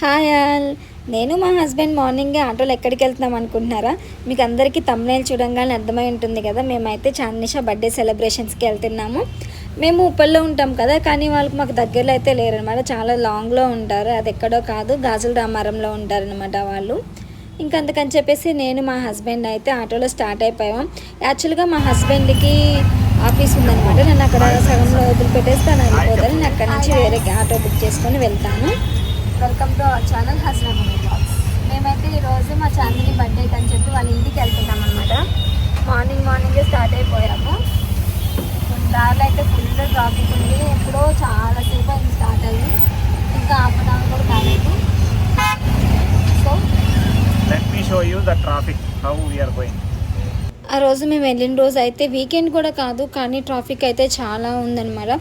Hi all, నేను మా husband మార్నింగే ఆటోలో ఎక్కడికి వెళ్తున్నాం అనుకుంటున్నారా? మీకు అందరికీ థంబ్నెయిల్ చూడంగానే అర్థమై ఉంటుంది కదా. మేమైతే చాందినిషా బర్త్డే సెలబ్రేషన్స్కి వెళ్తున్నాము. మేము ఉప్పల్లో ఉంటాం కదా, కానీ వాళ్ళకి మాకు దగ్గరలో అయితే లేరనమాట, చాలా లాంగ్లో ఉంటారు. అది ఎక్కడో కాదు, గాజుల రామారంలో ఉంటారనమాట వాళ్ళు. ఇంకంతకని చెప్పేసి నేను మా హస్బెండ్ అయితే ఆటోలో స్టార్ట్ అయిపోయాం. యాక్చువల్గా మా హస్బెండ్కి ఆఫీస్ ఉందనమాట. నేను అక్కడ సగంలో వదిలిపెట్టేసి తను వెళ్ళిపోతాను. నేను అక్కడ నుంచి వేరే ఆటో బుక్ చేసుకొని వెళ్తాను. Welcome to our channel Hasana money blogs. మేమైతే ఈరోజు మా చాందిని బర్త్డేకి అని చెప్పి వాళ్ళ ఇంటికి వెళ్తున్నాం అనమాట. మార్నింగే స్టార్ట్ అయిపోయాము. దారిలో అయితే ఫుల్ ట్రాఫిక్ ఉంది. ఎప్పుడో చాలాసేపు అయింది స్టార్ట్ అయ్యి, ఇంకా హాఫ్ అన్ అవర్ కూడా కాలేదు. So let me show you the traffic how we are going. ఆ రోజు మేము వెళ్ళిన రోజు అయితే వీకెండ్ కూడా కాదు, కానీ ట్రాఫిక్ అయితే చాలా ఉందన్నమాట.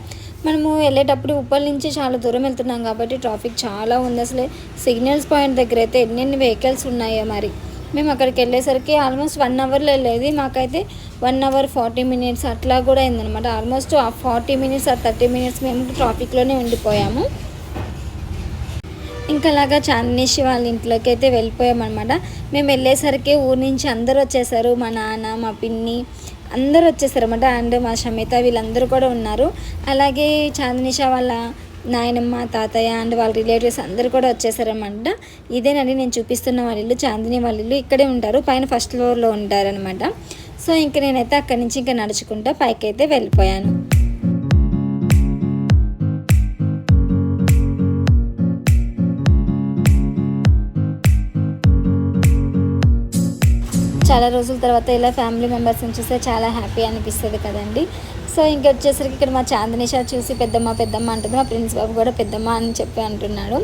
మనము వెళ్ళేటప్పుడు ఉప్పల్ నుంచి చాలా దూరం వెళ్తున్నాం కాబట్టి ట్రాఫిక్ చాలా ఉంది. అసలు సిగ్నల్స్ పాయింట్ దగ్గర అయితే ఎన్ని వెహికల్స్ ఉన్నాయో మరి. మేము అక్కడికి వెళ్ళేసరికి ఆల్మోస్ట్ 1 అవర్లో వెళ్ళేది, మాకైతే 1 అవర్ 40 మినిట్స్ అట్లా కూడా అయిందనమాట. ఆల్మోస్ట్ 40 మినిట్స్ ఆ 30 మినిట్స్ మేము ట్రాఫిక్లోనే ఉండిపోయాము. ఇంకలాగా చాందినిషి వాళ్ళ ఇంట్లోకి అయితే వెళ్ళిపోయామన్నమాట. మేము వెళ్ళేసరికి ఊరి నుంచి అందరూ వచ్చేసారు. మా నాన్న, మా పిన్ని అందరూ వచ్చేసారన్నమాట. అండ్ మా షమిత వీళ్ళందరూ కూడా ఉన్నారు. అలాగే చాందినిషా వాళ్ళ నాయనమ్మ, తాతయ్య అండ్ వాళ్ళ రిలేటివ్స్ అందరూ కూడా వచ్చేసారన్నమాట. ఇదేనండి నేను చూపిస్తున్న వాళ్ళ ఇల్లు. చాందిని వాళ్ళ ఇల్లు ఇక్కడే ఉంటారు, పైన ఫస్ట్ ఫ్లోర్లో ఉంటారనమాట. సో ఇంక నేనైతే అక్కడి నుంచి ఇంకా నడుచుకుంటా పైకి అయితే వెళ్ళిపోయాను. చాలా రోజుల తర్వాత ఇలా ఫ్యామిలీ మెంబర్స్ని చూస్తే చాలా హ్యాపీ అనిపిస్తుంది కదండి. సో ఇంకొచ్చేసరికి ఇక్కడ మా చాందినిషా చూసి పెద్దమ్మ అంటుంది. మా ప్రిన్స్ బాబు కూడా పెద్దమ్మ అని చెప్పి అంటున్నాడు.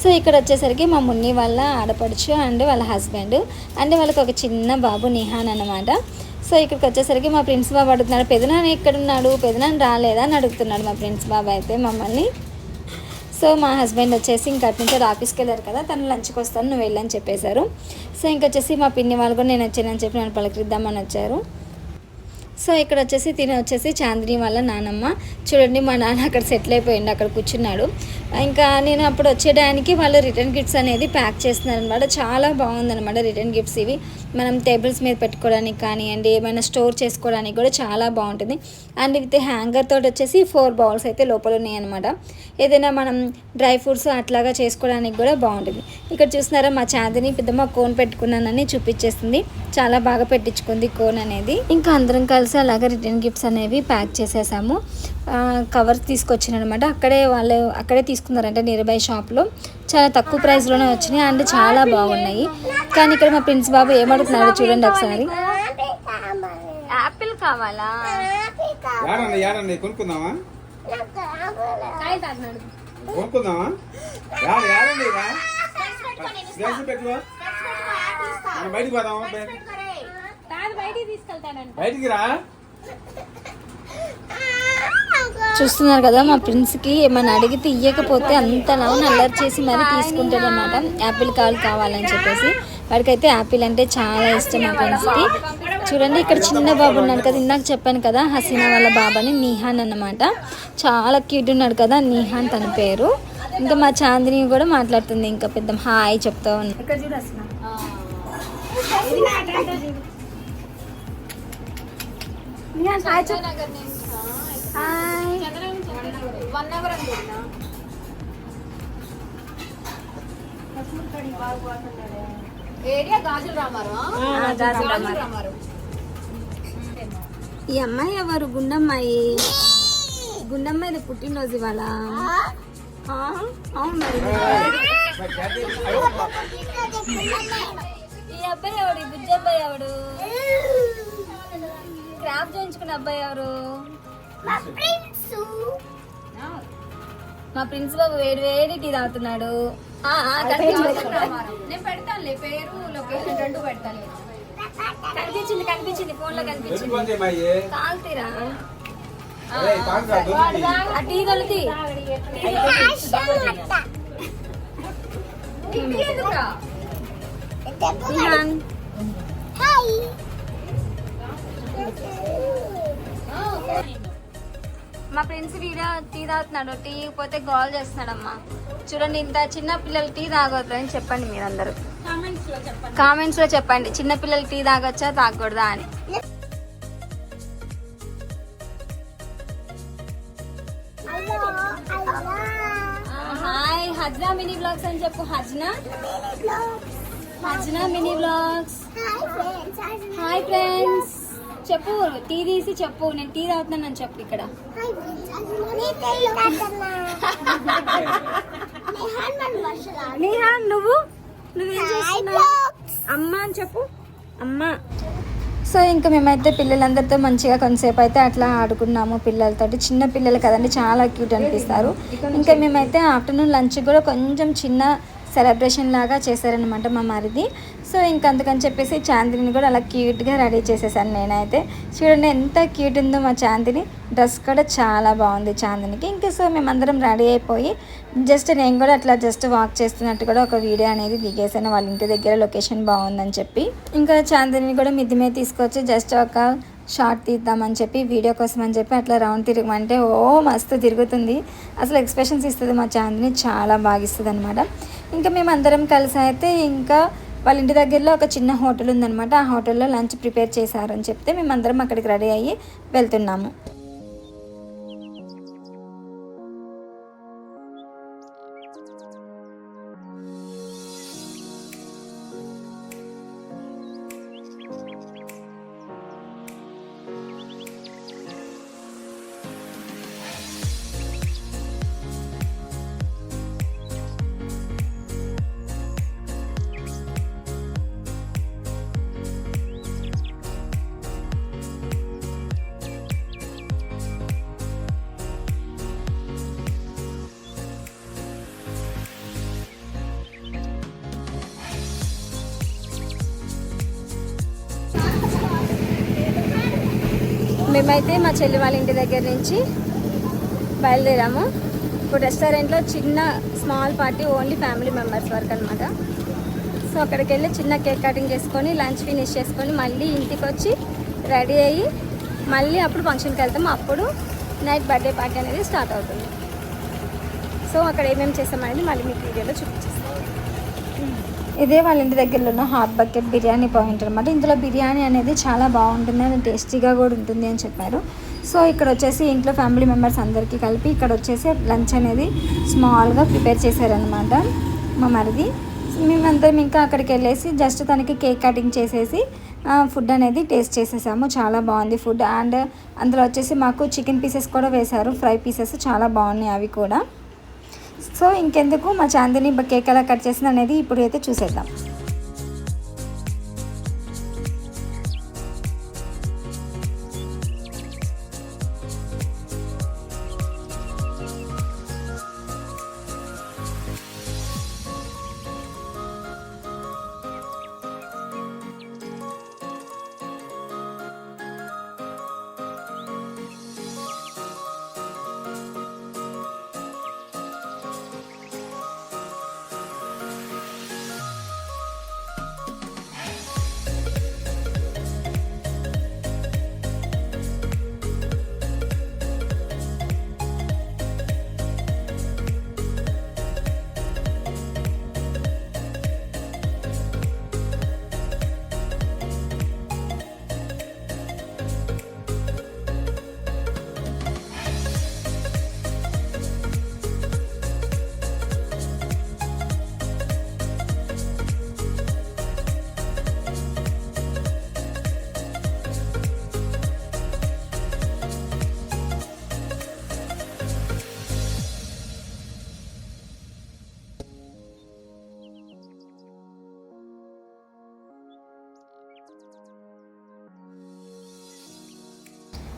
సో ఇక్కడ వచ్చేసరికి మా మున్ని వాళ్ళ ఆడపడుచు అండ్ వాళ్ళ హస్బెండ్ అండ్ వాళ్ళకి ఒక చిన్న బాబు నిహాన్ అనమాట. సో ఇక్కడికి వచ్చేసరికి మా ప్రిన్స్ బాబు అడుగుతున్నాడు, పెదనాన్న ఎక్కడున్నాడు, పెదనాన్న రాలేదా అని అడుగుతున్నాడు మా ప్రిన్స్ బాబు అయితే మమ్మల్ని. సో మా హస్బెండ్ వచ్చేసి ఇంకా అటు నుంచి ఆఫీస్కి వెళ్ళారు కదా, తను లంచ్కి వస్తాను నువ్వు వెళ్ళని చెప్పేశారు. సో ఇంకొచ్చేసి మా పిన్ని వాళ్ళు కూడా నేను వచ్చానని చెప్పి నన్ను పలకరిద్దామని వచ్చారు. సో ఇక్కడ వచ్చేసి తిని వచ్చేసి చాందిని వాళ్ళ నానమ్మ చూడండి, మా నాన్న అక్కడ సెటిల్ అయిపోయింది, అక్కడ కూర్చున్నాడు. ఇంకా నేను అప్పుడు వచ్చేయడానికి వాళ్ళు రిటర్న్ గిఫ్ట్స్ అనేది ప్యాక్ చేస్తున్నారు అనమాట. చాలా బాగుందనమాట రిటర్న్ గిఫ్ట్స్ ఇవి. మనం టేబుల్స్ మీద పెట్టుకోవడానికి కానివ్వండి, ఏమైనా స్టోర్ చేసుకోవడానికి కూడా చాలా బాగుంటుంది. అండ్ విత్ హ్యాంగర్ తోటి వచ్చేసి 4 బౌల్స్ అయితే లోపల ఉన్నాయి అనమాట. ఏదైనా మనం డ్రై ఫ్రూట్స్ అట్లాగా చేసుకోవడానికి కూడా బాగుంటుంది. ఇక్కడ చూస్తున్నారా మా చాందిని పెద్దమ్మ కోన్ పెట్టుకున్నానని చూపించేస్తుంది. చాలా బాగా పెట్టించుకుంది కోన్ అనేది. ఇంకా అందరం కలిసి అలాగే రిటర్న్ గిఫ్ట్స్ అనేవి ప్యాక్ చేసేసాము. కవర్స్ తీసుకొచ్చానమాట. అక్కడే తీసుకున్నారంటే నియర్ బై షాప్లో చాలా తక్కువ ప్రైస్లోనే వచ్చినాయి అండ్ చాలా బాగున్నాయి. కానీ ఇక్కడ మా ప్రిన్స్ బాబు ఏమడుగుతున్నాడు చూడండి ఒకసారి. యాపిల్ కావాలా? కొనుక్కుందామా? బయటికి పోదామా? బయటికి రా. చూస్తున్నారు కదా మా ప్రిన్స్కి ఏమైనా అడిగితే ఇవ్వకపోతే అంతలా అల్లరి చేసి మరీ తీసుకుంటాడనమాట. యాపిల్ కావాలని చెప్పేసి. వాడికైతే యాపిల్ అంటే చాలా ఇష్టం మా ఫ్రెండ్స్కి. చూడండి ఇక్కడ చిన్న బాబు ఉన్నాడు కదా, ఇందాక చెప్పాను కదా హసీనా వాళ్ళ బాబాని నిహాన్ అన్నమాట. చాలా క్యూట్ ఉన్నాడు కదా నిహాన్ తన పేరు. ఇంకా మా చాందిని కూడా మాట్లాడుతుంది, ఇంకా పెద్ద హాయ్ చెప్తా ఉంది. ఇక్కడ చూడు హసీనా. ఈ అమ్మాయి ఎవరు? గుండమ్మాయి. గుండమ్మాయి పుట్టినరోజు ఇవాళ. అవును మరి. ఈ అబ్బాయి ఎవడు? బుజ్జి అబ్బాయి ఎవడు? క్రాఫ్ట్ చేయించుకున్న అబ్బాయి ఎవరు? మా ప్రిన్స్ బాబు వేడి టీ తాగుతున్నాడు. కనిపించింది ఫోన్ లో కనిపించింది. కాల్తీరా టీ తొలితి. మా ఫ్రెండ్స్ టీ తాగుతున్నాడు. టీ పోతే గోల్ చేస్తున్నాడమ్మా. చూడండి, ఇంత చిన్న పిల్లలు టీ తాగొద్దు అని చెప్పండి మీరందరూ కామెంట్స్ లో చెప్పండి, చిన్న పిల్లలు టీ తాగొచ్చా తాగకూడదా అని. హాయ్ హజ్నా మినీ బ్లాగ్స్ అని చెప్పు. హజ్నా మినీ బ్లాగ్స్. హాయ్ ఫ్రెండ్స్ చెప్పు, టీ తీసి చెప్పు, నేను టీ తాగుతున్నాను చెప్పు. ఇక్కడ నిహాన్ నువ్వేం చేస్తున్నావు? అమ్మ అని చెప్పు, అమ్మ. సో ఇంకా మేమైతే పిల్లలందరితో మంచిగా కొంతసేపు అయితే అట్లా ఆడుకున్నాము పిల్లలతోటి. చిన్న పిల్లలు కదండి, చాలా క్యూట్ అనిపిస్తారు. ఇంకా మేమైతే ఆఫ్టర్నూన్ లంచ్ కూడా కొంచెం చిన్న సెలబ్రేషన్ లాగా చేశారనమాట మా మరిది. సో ఇంక అందుకని చెప్పేసి చాందిని కూడా అలా క్యూట్గా రెడీ చేసేసాను నేనైతే. చూడండి ఎంత క్యూట్ ఉందో మా చాందిని. డ్రెస్ కూడా చాలా బాగుంది చాందినికి. ఇంకా సో మేమందరం రెడీ అయిపోయి నేను కూడా అట్లా వాక్ చేస్తున్నట్టు కూడా ఒక వీడియో అనేది దిగేసాను వాళ్ళ ఇంటి దగ్గర, లొకేషన్ బాగుందని చెప్పి. ఇంకా చాందిని కూడా మిద్ది మీద తీసుకొచ్చి ఒక షార్ట్ తీద్దామని చెప్పి, వీడియో కోసం అని చెప్పి అట్లా రౌండ్ తిరగమంటే మస్తు తిరుగుతుంది. అసలు ఎక్స్ప్రెషన్స్ ఇస్తుంది మా చాందిని, చాలా బాగా ఇస్తుంది అనమాట. ఇంకా మేము అందరం కలిసి అయితే ఇంకా వాళ్ళ ఇంటి దగ్గరలో ఒక చిన్న హోటల్ ఉందనమాట. ఆ హోటల్లో లంచ్ ప్రిపేర్ చేశారని చెప్తే మేమందరం అక్కడికి రెడీ అయ్యి వెళ్తున్నాము. మేమైతే మా చెల్లి వాళ్ళ ఇంటి దగ్గర నుంచి బయలుదేరాము. ఇప్పుడు రెస్టారెంట్లో చిన్న small party, only family members వరకు అనమాట. సో అక్కడికి వెళ్ళి చిన్న కేక్ కటింగ్ చేసుకొని లంచ్ ఫినిష్ చేసుకొని మళ్ళీ ఇంటికి వచ్చి రెడీ అయ్యి మళ్ళీ అప్పుడు ఫంక్షన్కి వెళ్తాము. అప్పుడు నైట్ బర్త్డే పార్టీ అనేది స్టార్ట్ అవుతుంది. సో అక్కడ ఏమేమి చేస్తామనేది మళ్ళీ మీకు వీడియోలో చూపించేస్తాను. ఇదే వాళ్ళ ఇంటి దగ్గరలో ఉన్న హాట్ బకెట్ బిర్యానీ పాయింట్ అనమాట. ఇందులో బిర్యానీ అనేది చాలా బాగుంటుంది అండ్ టేస్టీగా కూడా ఉంటుంది అని చెప్పారు. సో ఇక్కడ వచ్చేసి ఇంట్లో ఫ్యామిలీ మెంబర్స్ అందరికీ కలిపి ఇక్కడ వచ్చేసి లంచ్ అనేది స్మాల్గా ప్రిపేర్ చేశారనమాట మా మరిది. మేమందరం ఇంకా అక్కడికి వెళ్ళేసి తనకి కేక్ కటింగ్ చేసేసి ఫుడ్ అనేది టేస్ట్ చేసేసాము. చాలా బాగుంది ఫుడ్. అండ్ అందులో వచ్చేసి మాకు చికెన్ పీసెస్ కూడా వేశారు, ఫ్రై పీసెస్ చాలా బాగున్నాయి అవి కూడా. సో ఇంకెందుకు మా చాందిని కేక్ ఎలా కట్ చేసింది అనేది ఇప్పుడు అయితే చూసేద్దాం.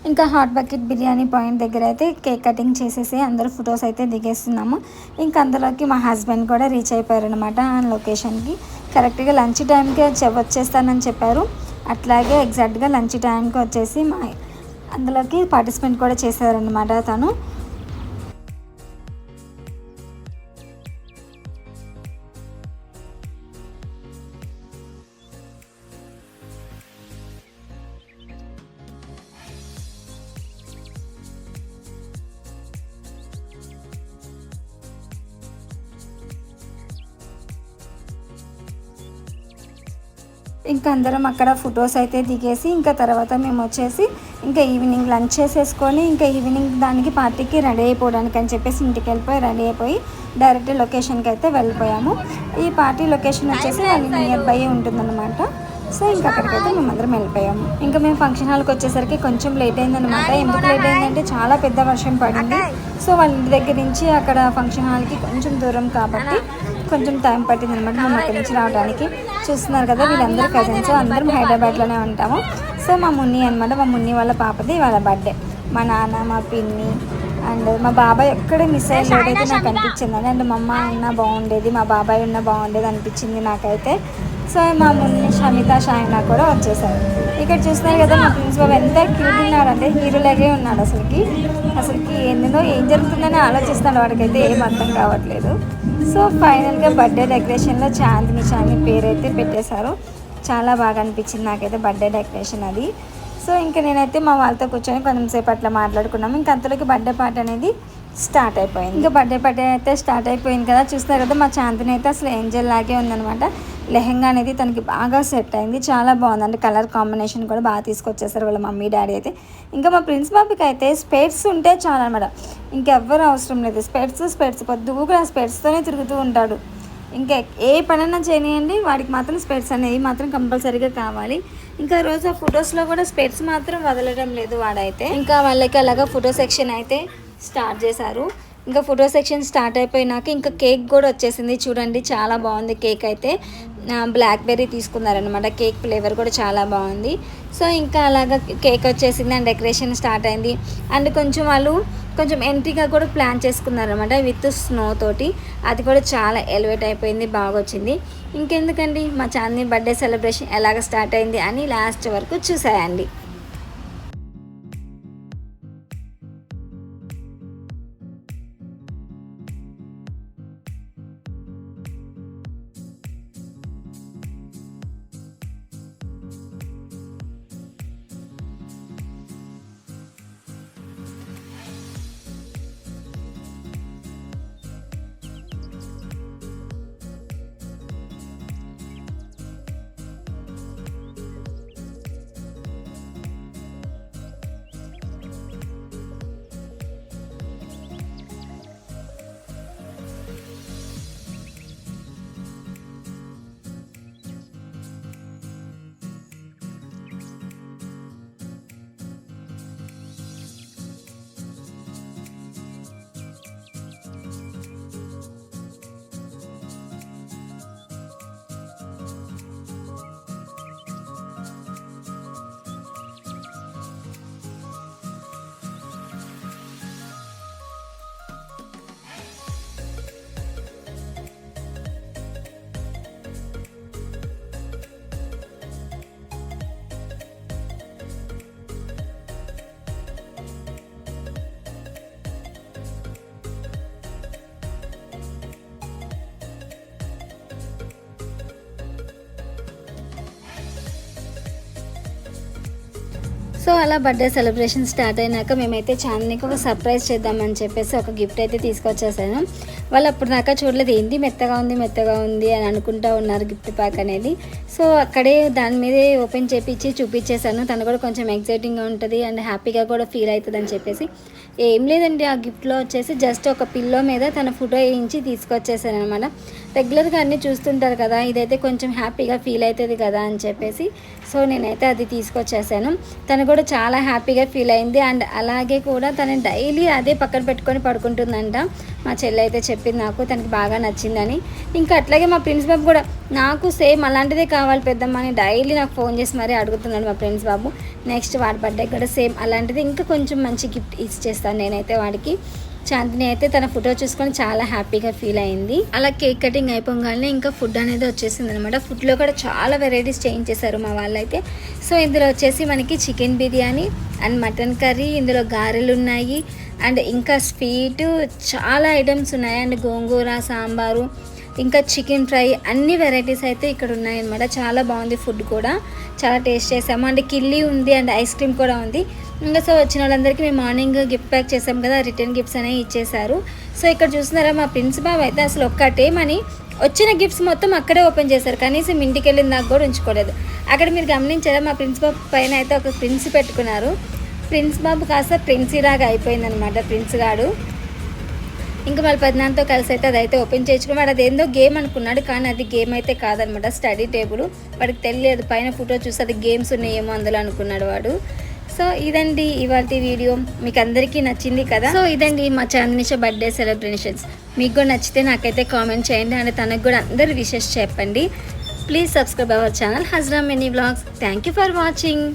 ఇంకా హాట్ బకెట్ బిర్యానీ పాయింట్ దగ్గర అయితే కేక్ కటింగ్ చేసేసి అందరూ ఫొటోస్ అయితే దిగేస్తున్నాము. ఇంకా అందులోకి మా హస్బెండ్ కూడా రీచ్ అయిపోయారనమాట ఆ లొకేషన్కి. కరెక్ట్గా లంచ్ టైంకి వచ్చేస్తానని చెప్పారు. అట్లాగే ఎగ్జాక్ట్గా లంచ్ టైంకి వచ్చేసి అందులోకి పార్టిసిపేట్ కూడా చేశారనమాట తను. ఇంకా అందరం అక్కడ ఫొటోస్ అయితే దిగేసి ఇంకా తర్వాత మేము వచ్చేసి ఇంకా ఈవినింగ్ లంచ్ చేసేసుకొని ఇంకా ఈవినింగ్ దానికి పార్టీకి రెడీ అయిపోవడానికి అని చెప్పేసి ఇంటికి వెళ్ళిపోయి రెడీ అయిపోయి డైరెక్ట్ లొకేషన్కి అయితే వెళ్ళిపోయాము. ఈ పార్టీ లొకేషన్ వచ్చేసి వాళ్ళ నియర్ బై ఉంటుందన్నమాట. సో ఇంకా అక్కడికైతే మేమందరం వెళ్ళిపోయాము. ఇంకా మేము ఫంక్షన్ హాల్కి వచ్చేసరికి కొంచెం లేట్ అయిందనమాట. ఎందుకు లేట్ అయిందంటే చాలా పెద్ద వర్షం పడింది. సో వాళ్ళ ఇంటి దగ్గర నుంచి అక్కడ ఫంక్షన్ హాల్కి కొంచెం దూరం కాబట్టి కొంచెం టైం పట్టింది అనమాట మేము అక్కడి నుంచి రావడానికి. చూస్తున్నారు కదా వీళ్ళందరూ కజిన్స్, అందరం హైదరాబాద్లోనే ఉంటాము. సో మా మున్ని అనమాట, మా మున్ని వాళ్ళ పాపది వాళ్ళ బర్త్డే. మా నాన్న, మా పిన్ని అండ్ మా బాబాయ్ ఒక్కడే మిస్ అయ్యేదైతే నాకు అనిపించింది అండ్ మా అమ్మ ఉన్నా బాగుండేది, మా బాబాయ్ ఉన్నా బాగుండేది అనిపించింది నాకైతే. సో మా మున్ని, షమిత, షాయినా కూడా వచ్చేసారు. ఇక్కడ చూస్తున్నారు కదా మా ప్రిన్స్ బాబు ఎంత క్యూట్ ఉన్నాడంటే హీరోలాగే ఉన్నాడు. అసలుకి ఏందో ఏం జరుగుతుందని ఆలోచిస్తున్నాడు, వాడికైతే ఏం అర్థం కావట్లేదు. సో ఫైనల్గా బర్త్డే డెకరేషన్లో చాందిని పేరు అయితే పెట్టేశారు. చాలా బాగా అనిపించింది నాకైతే బర్త్డే డెకరేషన్ అది. సో ఇంకా నేనైతే మా వాళ్ళతో కూర్చొని కొంచెంసేపు అట్లా మాట్లాడుకున్నాము. ఇంకా అంతలోకి బర్త్డే పార్టీ అనేది స్టార్ట్ అయిపోయింది. ఇంకా బర్త్డే పార్టీ అయితే స్టార్ట్ అయిపోయింది కదా, చూస్తారు కదా మా చాందిని అయితే అసలు ఏంజల్ లాగే ఉందనమాట. లెహెంగా అనేది తనకి బాగా సెట్ అయింది, చాలా బాగుంది. అంటే కలర్ కాంబినేషన్ కూడా బాగా తీసుకొచ్చేసారు వాళ్ళ మమ్మీ డాడీ అయితే. ఇంకా మా ప్రిన్స్ బాబుకి అయితే స్పెట్స్ ఉంటే చాలా అనమాట, ఇంకెవ్వరు అవసరం లేదు. స్పెట్స్ పొద్దుగా స్పెట్స్తోనే తిరుగుతూ ఉంటాడు. ఇంకా ఏ పనైనా చేయనియండి, వాడికి మాత్రం స్పెట్స్ అనేవి మాత్రం కంపల్సరీగా కావాలి. ఇంకా రోజు ఆ ఫొటోస్లో కూడా స్పెట్స్ మాత్రం వదలడం లేదు వాడైతే. ఇంకా వాళ్ళకి అలాగా ఫోటో సెక్షన్ అయితే స్టార్ట్ చేశారు. ఇంకా ఫోటో సెక్షన్ స్టార్ట్ అయిపోయినాక ఇంకా కేక్ కూడా వచ్చేసింది. చూడండి చాలా బాగుంది కేక్ అయితే. బ్లాక్బెర్రీ తీసుకున్నారనమాట, కేక్ ఫ్లేవర్ కూడా చాలా బాగుంది. సో ఇంకా అలాగా కేక్ వచ్చేసింది అండ్ డెకరేషన్ స్టార్ట్ అయింది. అండ్ వాళ్ళు కొంచెం ఎంట్రీగా కూడా ప్లాన్ చేసుకున్నారనమాట విత్ స్నో తోటి. అది కూడా చాలా ఎలివేట్ అయిపోయింది, బాగా వచ్చింది. ఇంకెందుకండి మా చాందిని బర్త్డే సెలబ్రేషన్ ఎలాగ స్టార్ట్ అయింది అని లాస్ట్ వరకు చూసాయండి. సో అలా బర్త్డే సెలబ్రేషన్ స్టార్ట్ అయినాక మేమైతే చాందినికి ఒక సర్ప్రైజ్ చేద్దామని చెప్పేసి ఒక గిఫ్ట్ అయితే తీసుకొచ్చేసాను. వాళ్ళు అప్పుడు దాకా చూడలేదు, ఏంటి మెత్తగా ఉంది అని అనుకుంటా ఉన్నారు గిఫ్ట్ ప్యాక్ అనేది. సో అక్కడే దాని మీదే ఓపెన్ చేపించి చూపించేశాను. తను కూడా కొంచెం ఎక్సైటింగ్గా ఉంటుంది అండ్ హ్యాపీగా కూడా ఫీల్ అవుతుంది అని చెప్పేసి. ఏం లేదండి, ఆ గిఫ్ట్లో వచ్చేసి జస్ట్ ఒక పిల్లో మీద తన ఫోటో వేయించి తీసుకొచ్చేసాను అనమాట. రెగ్యులర్గా అన్నీ చూస్తుంటారు కదా, ఇదైతే కొంచెం హ్యాపీగా ఫీల్ అవుతుంది కదా అని చెప్పేసి సో నేనైతే అది తీసుకొచ్చేసాను. తను కూడా చాలా హ్యాపీగా ఫీల్ అయింది అండ్ అలాగే కూడా తను డైలీ అదే పక్కన పెట్టుకొని పడుకుంటుందంట. మా చెల్లి అయితే చెప్పింది నాకు, తనకి బాగా నచ్చిందని. ఇంకా అట్లాగే మా ప్రిన్స్ బాబు కూడా నాకు సేమ్ అలాంటిదే కావాలి పెద్దమ్మ అని డైలీ నాకు ఫోన్ చేసి మరీ అడుగుతున్నాడు మా ప్రిన్స్ బాబు. నెక్స్ట్ వాడి బర్త్డే కూడా సేమ్ అలాంటిది ఇంకా కొంచెం మంచి గిఫ్ట్ ఇచ్చేస్తాను నేనైతే వాడికి. చాందిని అయితే తన ఫోటో చూసుకొని చాలా హ్యాపీగా ఫీల్ అయింది. అలా కేక్ కటింగ్ అయిపోగానే ఇంకా ఫుడ్ అనేది వచ్చేసింది అనమాట. ఫుడ్లో కూడా చాలా వెరైటీస్ చేయించేశారు మా వాళ్ళైతే. సో ఇందులో వచ్చేసి మనకి chicken biryani and mutton curry, ఇందులో గారెలు ఉన్నాయి అండ్ ఇంకా స్వీటు చాలా ఐటమ్స్ ఉన్నాయి అండ్ గోంగూర, సాంబారు, ఇంకా చికెన్ ఫ్రై, అన్ని వెరైటీస్ అయితే ఇక్కడ ఉన్నాయన్నమాట. చాలా బాగుంది ఫుడ్ కూడా, చాలా టేస్ట్ చేసాము. అండ్ కిల్లీ ఉంది అండ్ ఐస్ క్రీమ్ కూడా ఉంది. ఇంకా సో వచ్చిన వాళ్ళందరికీ మేము మార్నింగ్ గిఫ్ట్ ప్యాక్ చేసాం కదా, రిటర్న్ గిఫ్ట్స్ అనేవి ఇచ్చేసారు. సో ఇక్కడ చూస్తున్నారా మా ప్రిన్స్ బాబు అయితే అసలు ఒక్కటేమని వచ్చిన గిఫ్ట్స్ మొత్తం అక్కడే ఓపెన్ చేశారు, కనీసం ఇంటికి వెళ్ళిన దాకా కూడా ఉంచుకోలేదు. అక్కడ మీరు గమనించారా, మా ప్రిన్స్ బాబు పైన అయితే ఒక ప్రిన్స్ పెట్టుకున్నారు. ప్రిన్స్ బాబు కాస్త ప్రిన్సీలాగా అయిపోయిందనమాట ప్రిన్స్ గాడు. ఇంకా వాళ్ళ పెద్దనాన్నతో కలిసి అయితే అదైతే ఓపెన్ చేయించుకుని వాడు అదేందో గేమ్ అనుకున్నాడు, కానీ అది గేమ్ అయితే కాదనమాట, స్టడీ టేబుల్. వాడికి తెలియదు, పైన ఫోటో చూసి అది గేమ్స్ ఉన్నాయేమో అందులో అనుకున్నాడు వాడు. సో ఇదండి ఇవాళ వీడియో, మీకు అందరికీ నచ్చింది కదా. సో ఇదండి మా చాందనిష బర్త్డే సెలబ్రేషన్స్. మీకు కూడా నచ్చితే నాకైతే కామెంట్ చేయండి, అండ్ తనకు కూడా అందరు విషెస్ చెప్పండి. Please subscribe our channel Hazra mini vlogs. Thank you for watching.